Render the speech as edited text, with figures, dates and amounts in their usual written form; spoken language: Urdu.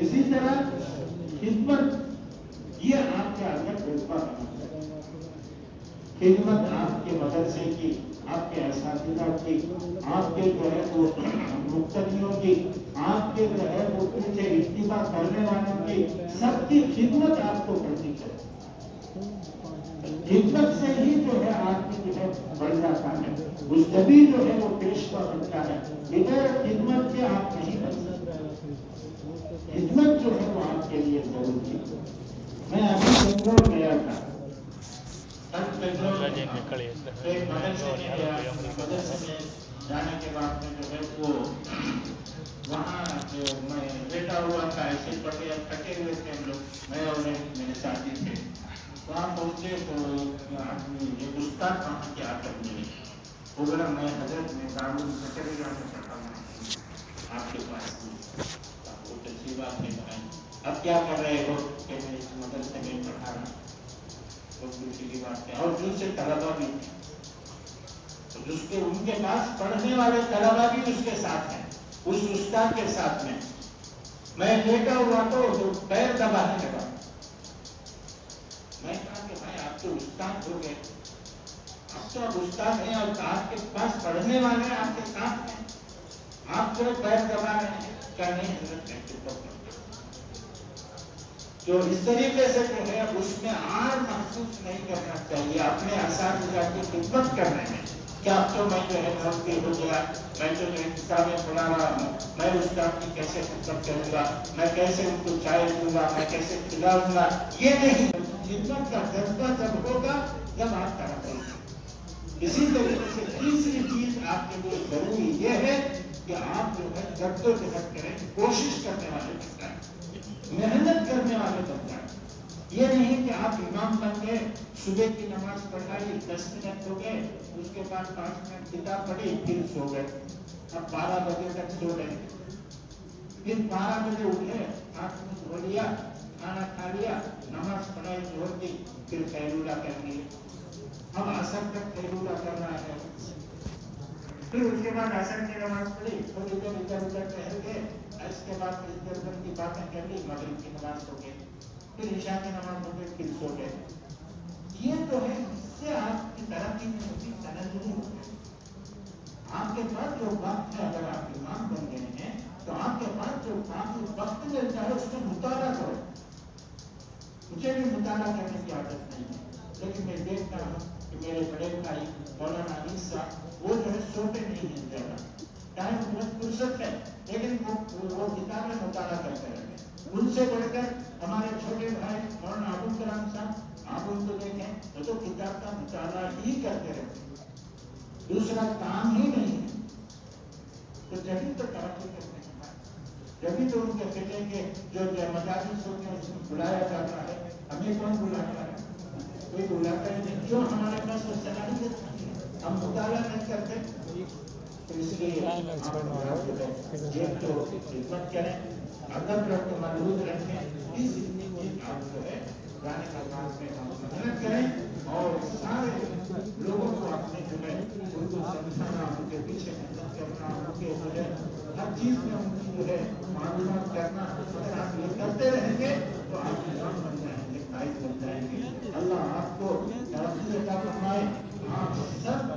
اسی طرح خدمت یہ آپ کے اندر جذبہ ہونا چاہیے. خدمت آپ کے مدرسے کی، آپ کے اساتذہ کی، آپ کے جو ہے وہ مقتدیوں کی، آپ کے جو ہے وہ پیچھے اتباع کرنے والوں کی، سب کی خدمت آپ کو کرنی چاہیے. خدمت سے ہی جو ہے آدمی جو ہے بڑھ جاتا ہے، اس جبھی جو ہے وہ پیشوا بنتا ہے. بغیر خدمت کے آپ نہیں بن سکتے. خدمت جو ہے وہ آپ کے لیے ضروری ہے. میں ابھی بنگلور گیا تھا، مدرسے میں جانے کے بعد میں جو ہے وہ وہاں جو میں بیٹھا ہوا تھا، ایسے پڑے تھکے ہوئے تھے ہم لوگ، میں اور میرے ساتھی تھے. وہاں پہنچے تو ایک استاد وہاں کے آ کر ملے. وہ بولا میں حضرت میں دارالعلوم زکریا میں پڑھا ہوں، آپ کے پاس بہت اچھی بات ہے بھائی، اب کیا کر رہے ہو؟ کہ میں اس مدرسے میں پڑھا رہا ہوں. بہت خوشی کی بات ہے. اور دوسرے طلبا بھی تھے، جس کے ان کے پاس پڑھنے والے طلبا بھی اس کے ساتھ ہیں، اس استاد کے ساتھ میں. میں لیٹا ہوا تو پیر دبانے لگا. میں کہا کہ بھائی آپ تو استاد ہو گئے، آپ تو اب استاد ہیں اور آپ کے پاس پڑھنے والے آپ کے ساتھ ہیں، آپ جو پیر دبا رہے ہیں. کیا نہیں حضرت کہتے تو جو اس طریقے سے جو ہے اس میں آر محسوس نہیں کرنا چاہیے اپنے اساتذہ کی خدمت کرنے میں. کیا اب تو میں جو ہے نوکری ہو گیا، میں تو جو کتابیں پڑھا رہا ہوں، میں استاد کی کیسے خدمت کروں گا، میں کیسے ان کو چائے دوں گا، میں کیسے کھلاؤں گا. یہ نہیں. خدمت کا جذبہ جب ہوگا جب آپ کرتے ہیں. اسی طریقے سے تیسری چیز آپ کے لیے ضروری یہ ہے کہ آپ جو ہے جدوجہد کریں، کوشش کرنے والے بن جائیں، محنت کرنے والے بن جائیں. یہ نہیں کہ آپ امام بن گئے، صبح کی نماز پڑھائی 10 منٹ ہو گئے، اس کے بعد 5 منٹ کتاب پڑھی پھر سو گئے، اب 12 بجے تک سو گئے، پھر 12 بجے اٹھے، ہاتھ منہ دھو لیا، کھانا کھا لیا، نماز پڑھائی چھوڑ دی، پھر قیلولہ کر لیے. اب عصر تک قیلولہ کر رہا ہے، پھر اس کے بعد عصر کی نماز پڑھی، تھوڑی دیر ادھر ادھر ٹہل گئے، اس کے بعد ادھر ادھر کی باتیں کر لی، مغرب کی نماز ہو گئی، پھر عشاء کی نماز ہو گئی، پھر سو گئے. یہ تو ہے، اس سے آپ کی ترقی میں ہوتی سند نہیں ہوتی. آپ کے پاس جو وقت ہے، اگر آپ امام بن گئے ہیں تو آپ کے پاس جو وقت ملتا ہے اس میں مطالعہ کرو. مجھے بھی مطالعہ کرنے کی عادت نہیں ہے، لیکن میں دیکھتا ہوں کہ میرے بڑے بھائی مولانا انیس صاحب وہ جو ہے سوتے نہیں ہیں زیادہ، ٹائم بہت فرصت ہے، لیکن وہ کتابیں مطالعہ کرتے رہتے ہیں. ان سے بڑھ کر ہمارے چھوٹے بھائی مولانا ابو الکلام صاحب، آپ ان کو دیکھیں وہ تو کتاب کا مطالعہ ہی کرتے رہتے ہیں، دوسرا کام ہی نہیں ہے. تو جبھی تو ترقی کرنے کے بعد، جبھی تو ان کے بیٹے کے جو مدارس ہوتے ہیں اس میں بلایا جاتا ہے. ہمیں کون بلاتا ہے؟ کوئی بلاتا ہی نہیں. کیوں؟ ہمارے پاس وہ صلاحیت نہیں ہے، ہم مطالعہ نہیں کرتے. تو اس لیے تو خدمت کریں، ادب رکھ محدود رکھیں. اس آپ جو ہے جانے کے بعد میں ہم محنت کریں اور سارے لوگوں کو اپنے جو ہے ان کو سمجھانا، ان کے پیچھے محنت کرنا، ان کے جو ہے ہر چیز میں ان کی جو ہے معلومات کرنا. اگر آپ یہ کرتے رہیں گے تو آپ امام بن جائیں گے، قائد بن جائیں گے. اللہ آپ کو ترقی عطا فرمائے. آپ سب